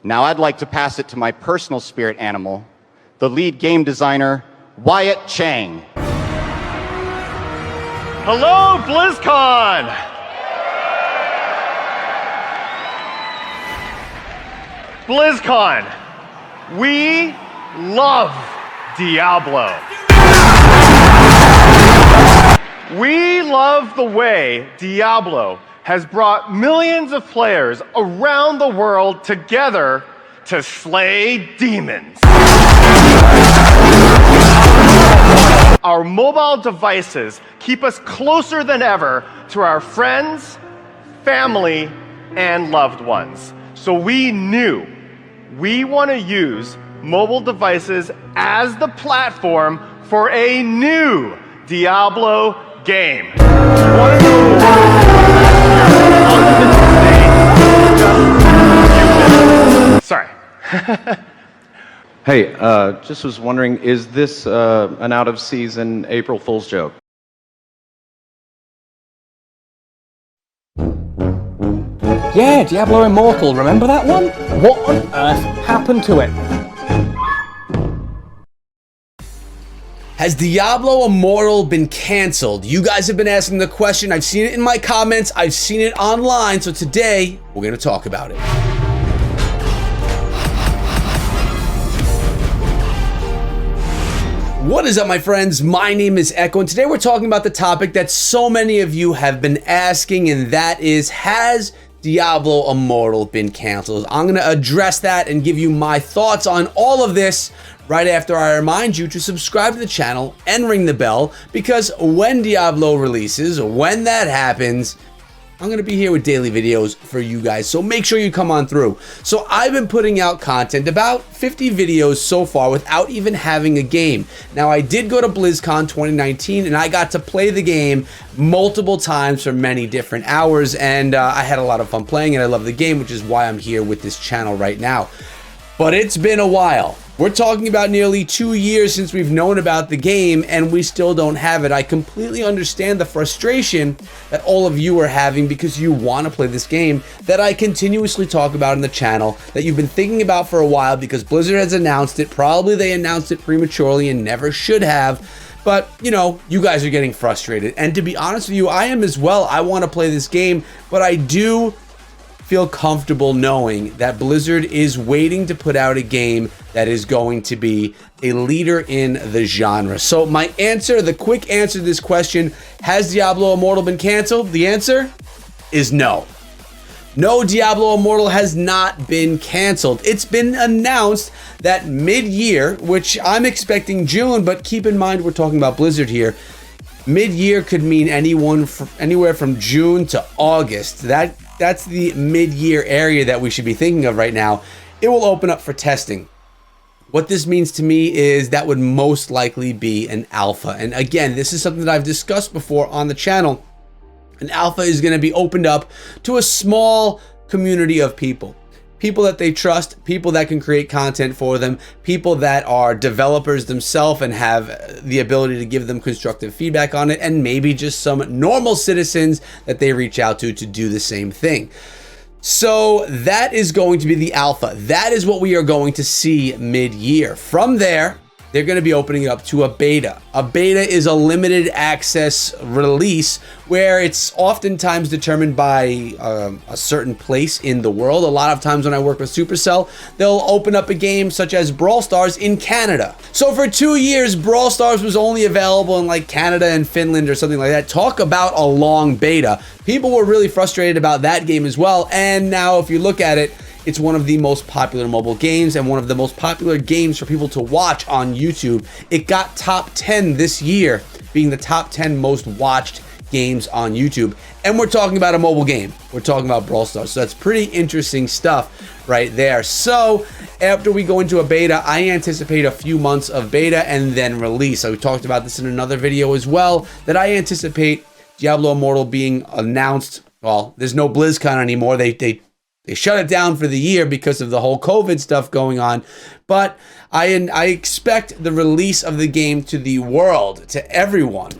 Now I'd like to pass it to my personal spirit animal, the lead game designer, Wyatt Chang. Hello, BlizzCon! BlizzCon, we love Diablo. We love the way Diablo has brought millions of players around the world together to slay demons. Our mobile devices keep us closer than ever to our friends, family, and loved ones. So we knew we want to use mobile devices as the platform for a new Diablo game. Want to know more? Sorry. Hey, just was wondering, is this an out-of-season April Fool's joke? Yeah, Diablo Immortal, remember that one? What on earth happened to it? Has Diablo Immortal been canceled? You guys have been asking the question. I've seen it in my comments. I've seen it online. So today, we're going to talk about it. What is up, my friends? My name is Echo, and today we're talking about the topic that so many of you have been asking, and that is, has Diablo Immortal been canceled? I'm going to address that and give you my thoughts on all of this right after I remind you to subscribe to the channel and ring the bell, because when Diablo releases, when that happens, I'm going to be here with daily videos for you guys, so make sure you come on through. So I've been putting out content, about 50 videos so far, without even having a game. Now, I did go to BlizzCon 2019, and I got to play the game multiple times for many different hours, and I had a lot of fun playing, and I love the game, which is why I'm here with this channel right now. But it's been a while. We're talking about nearly 2 years since we've known about the game, and we still don't have it. I completely understand the frustration that all of you are having because you want to play this game that I continuously talk about on the channel, that you've been thinking about for a while because Blizzard has announced it. Probably they announced it prematurely and never should have. But, you know, you guys are getting frustrated. And to be honest with you, I am as well. I want to play this game, but I do feel comfortable knowing that Blizzard is waiting to put out a game that is going to be a leader in the genre. So my answer, the quick answer to this question, has Diablo Immortal been canceled? The answer is no. No, Diablo Immortal has not been canceled. It's been announced that mid-year, which I'm expecting June, but keep in mind we're talking about Blizzard here. Mid-year could mean anywhere from June to August. That's the mid-year area that we should be thinking of right now. It will open up for testing. What this means to me is that would most likely be an alpha. And again, this is something that I've discussed before on the channel. An alpha is going to be opened up to a small community of people. People that they trust, people that can create content for them, people that are developers themselves and have the ability to give them constructive feedback on it, and maybe just some normal citizens that they reach out to do the same thing. So that is going to be the alpha. That is what we are going to see mid-year. From there, they're going to be opening it up to a beta. A beta is a limited access release where it's oftentimes determined by a certain place in the world. A lot of times when I work with Supercell, they'll open up a game such as Brawl Stars in Canada. So for 2 years, Brawl Stars was only available in like Canada and Finland or something like that. Talk about a long beta. People were really frustrated about that game as well. And now if you look at it, it's one of the most popular mobile games and one of the most popular games for people to watch on YouTube. It got top 10 this year, being the top 10 most watched games on YouTube. And we're talking about a mobile game. We're talking about Brawl Stars. So that's pretty interesting stuff right there. So after we go into a beta, I anticipate a few months of beta and then release. So we talked about this in another video as well, that I anticipate Diablo Immortal being announced. Well, there's no BlizzCon anymore. They shut it down for the year because of the whole COVID stuff going on. But I expect the release of the game to the world, to everyone,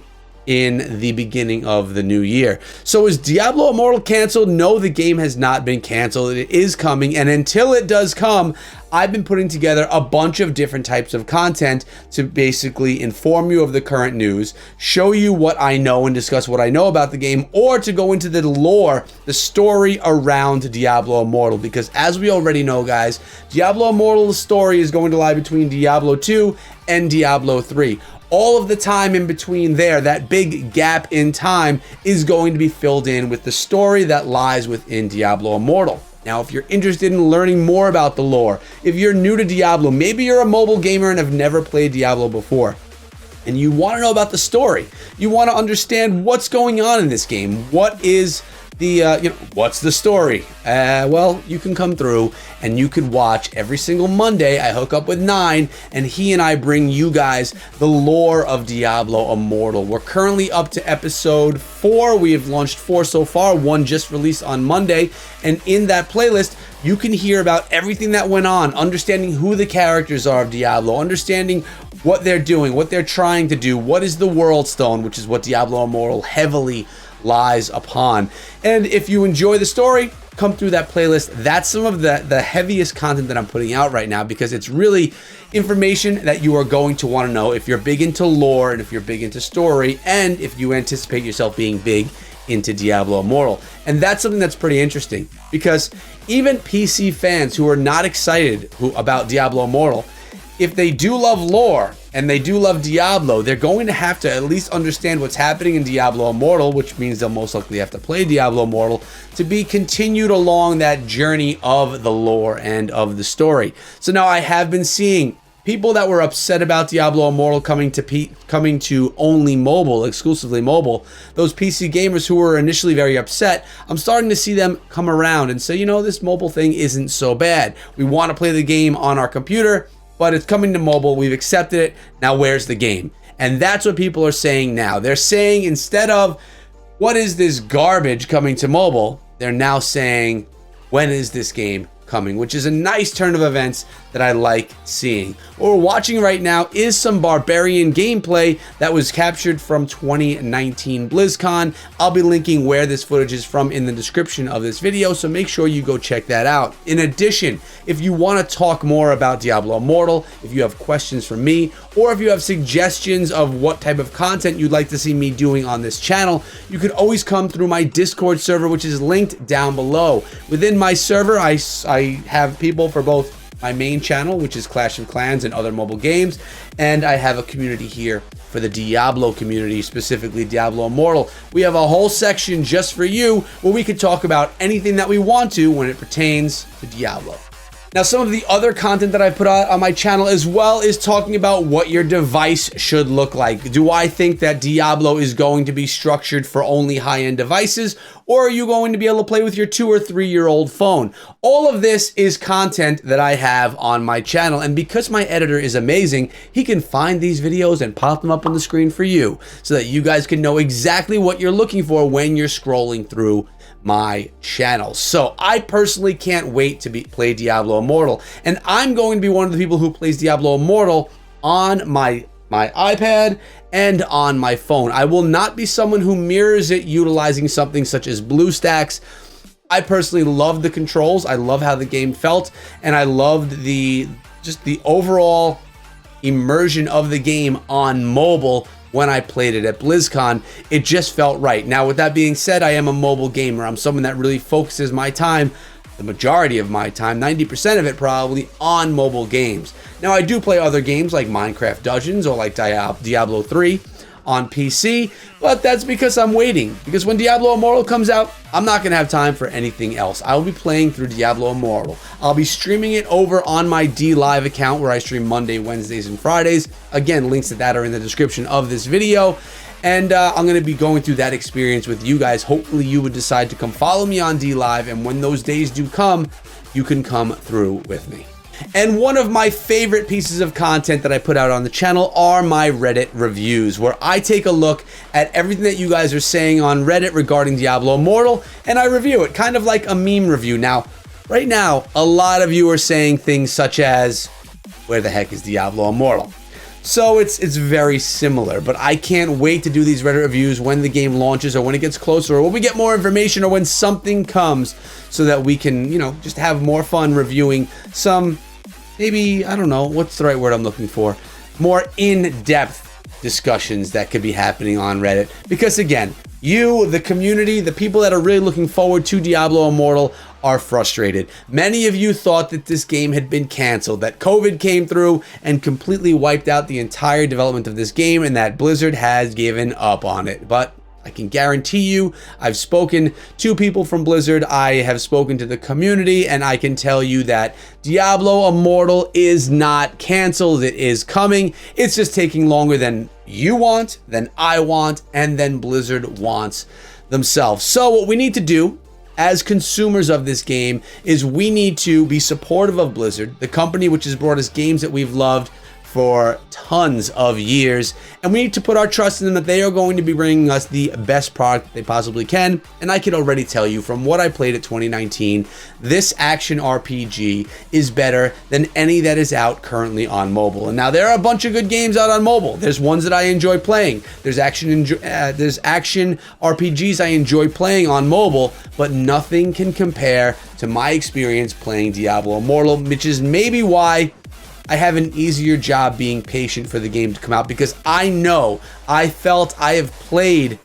in the beginning of the new year. So is Diablo Immortal canceled? No, the game has not been canceled. It is coming, and until it does come, I've been putting together a bunch of different types of content to basically inform you of the current news, show you what I know and discuss what I know about the game, or to go into the lore, the story around Diablo Immortal. Because as we already know, guys, Diablo Immortal's story is going to lie between Diablo 2 and Diablo 3. All of the time in between there, that big gap in time, is going to be filled in with the story that lies within Diablo Immortal. Now, if you're interested in learning more about the lore, if you're new to Diablo, maybe you're a mobile gamer and have never played Diablo before, and you want to know about the story, you want to understand what's going on in this game, what is the, what's the story? Well, you can come through and you could watch every single Monday. I hook up with 9 and he and I bring you guys the lore of Diablo Immortal. We're currently up to episode 4. We have launched 4 so far. 1 just released on Monday. And in that playlist, you can hear about everything that went on, understanding who the characters are of Diablo, understanding what they're doing, what they're trying to do, what is the World Stone, which is what Diablo Immortal heavily lies upon. And if you enjoy the story, come through that playlist. That's some of the heaviest content that I'm putting out right now, because it's really information that you are going to want to know if you're big into lore and if you're big into story, and if you anticipate yourself being big into Diablo Immortal. And that's something that's pretty interesting, because even PC fans who are not excited about Diablo Immortal, if they do love lore and they do love Diablo, they're going to have to at least understand what's happening in Diablo Immortal, which means they'll most likely have to play Diablo Immortal to be continued along that journey of the lore and of the story. So now I have been seeing people that were upset about Diablo Immortal coming to only mobile, exclusively mobile. Those PC gamers who were initially very upset, I'm starting to see them come around and say, this mobile thing isn't so bad. We want to play the game on our computer, but it's coming to mobile. We've accepted it. Now where's the game? And that's what people are saying now. They're saying, instead of, what is this garbage coming to mobile? They're now saying, when is this game coming? Which is a nice turn of events that I like seeing. What we're watching right now is some barbarian gameplay that was captured from 2019 BlizzCon. I'll be linking where this footage is from in the description of this video, so make sure you go check that out. In addition, if you want to talk more about Diablo Immortal, if you have questions for me, or if you have suggestions of what type of content you'd like to see me doing on this channel, you could always come through my Discord server, which is linked down below. Within my server, I have people for both my main channel, which is Clash of Clans and other mobile games, and I have a community here for the Diablo community, specifically Diablo Immortal. We have a whole section just for you where we can talk about anything that we want to when it pertains to Diablo. Now, some of the other content that I put out on my channel as well is talking about what your device should look like. Do I think that Diablo is going to be structured for only high-end devices, or are you going to be able to play with your 2 or 3-year-old phone? All of this is content that I have on my channel, and because my editor is amazing, he can find these videos and pop them up on the screen for you so that you guys can know exactly what you're looking for when you're scrolling through my channel. So I personally can't wait to play Diablo Immortal, and I'm going to be one of the people who plays Diablo Immortal on my iPad and on my phone. I will not be someone who mirrors it utilizing something such as BlueStacks. I personally love the controls. I love how the game felt, and I loved just the overall immersion of the game on mobile. When I played it at BlizzCon, it just felt right. Now, with that being said, I am a mobile gamer. I'm someone that really focuses my time, the majority of my time, 90% of it probably, on mobile games. Now, I do play other games like Minecraft Dungeons or like Diablo 3 on PC, but that's because I'm waiting. Because when Diablo Immortal comes out, I'm not going to have time for anything else. I will be playing through Diablo Immortal. I'll be streaming it over on my DLive account where I stream Monday, Wednesdays, and Fridays. Again, links to that are in the description of this video. And I'm going to be going through that experience with you guys. Hopefully you would decide to come follow me on DLive, and when those days do come, you can come through with me. And one of my favorite pieces of content that I put out on the channel are my Reddit reviews, where I take a look at everything that you guys are saying on Reddit regarding Diablo Immortal, and I review it, kind of like a meme review. Now, right now, a lot of you are saying things such as, where the heck is Diablo Immortal? So it's very similar, but I can't wait to do these Reddit reviews when the game launches or when it gets closer or when we get more information or when something comes so that we can, you know, just have more fun reviewing some, maybe, I don't know, what's the right word I'm looking for? More in-depth discussions that could be happening on Reddit. Because again, you, the community, the people that are really looking forward to Diablo Immortal are frustrated. Many of you thought that this game had been canceled, that COVID came through and completely wiped out the entire development of this game and that Blizzard has given up on it. But I can guarantee you, I've spoken to people from Blizzard, I have spoken to the community, and I can tell you that Diablo Immortal is not canceled. It is coming. It's just taking longer than you want, than I want, and than Blizzard wants themselves. So what we need to do as consumers of this game is we need to be supportive of Blizzard, the company which has brought us games that we've loved for tons of years, and we need to put our trust in them that they are going to be bringing us the best product they possibly can. And I can already tell you from what I played at 2019, this action RPG is better than any that is out currently on mobile. And now there are a bunch of good games out on mobile. There's ones that I enjoy playing. There's action RPGs I enjoy playing on mobile, but nothing can compare to my experience playing Diablo Immortal, which is maybe why I have an easier job being patient for the game to come out, because I know, I have played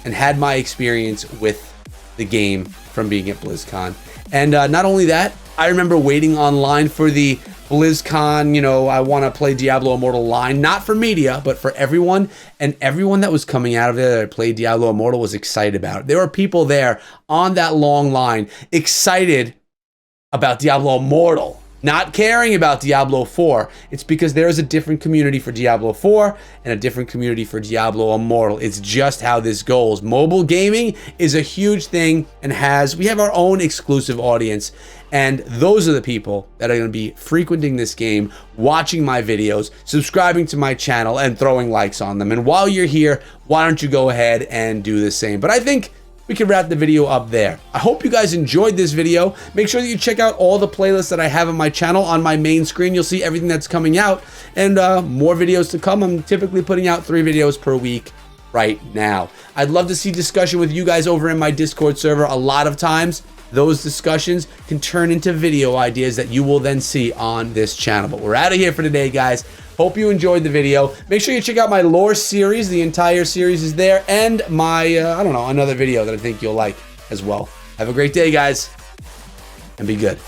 and had my experience with the game from being at BlizzCon. And not only that, I remember waiting online for the BlizzCon, you know, I want to play Diablo Immortal line, not for media, but for everyone. And everyone that was coming out of there that played Diablo Immortal was excited about it. There were people there on that long line excited about Diablo Immortal, not caring about Diablo 4. It's because there is a different community for Diablo 4 and a different community for Diablo Immortal. It's just how this goes. Mobile gaming is a huge thing, and we have our own exclusive audience, and those are the people that are going to be frequenting this game, watching my videos, subscribing to my channel, and throwing likes on them. And while you're here, why don't you go ahead and do the same? But I think we can wrap the video up there. I hope you guys enjoyed this video. Make sure that you check out all the playlists that I have on my channel. On my main screen, you'll see everything that's coming out, and more videos to come. I'm typically putting out 3 videos per week right now. I'd love to see discussion with you guys over in my Discord server. A lot of times, those discussions can turn into video ideas that you will then see on this channel. But we're out of here for today, guys. Hope you enjoyed the video. Make sure you check out my lore series. The entire series is there, and my, I don't know, another video that I think you'll like as well. Have a great day, guys, and be good.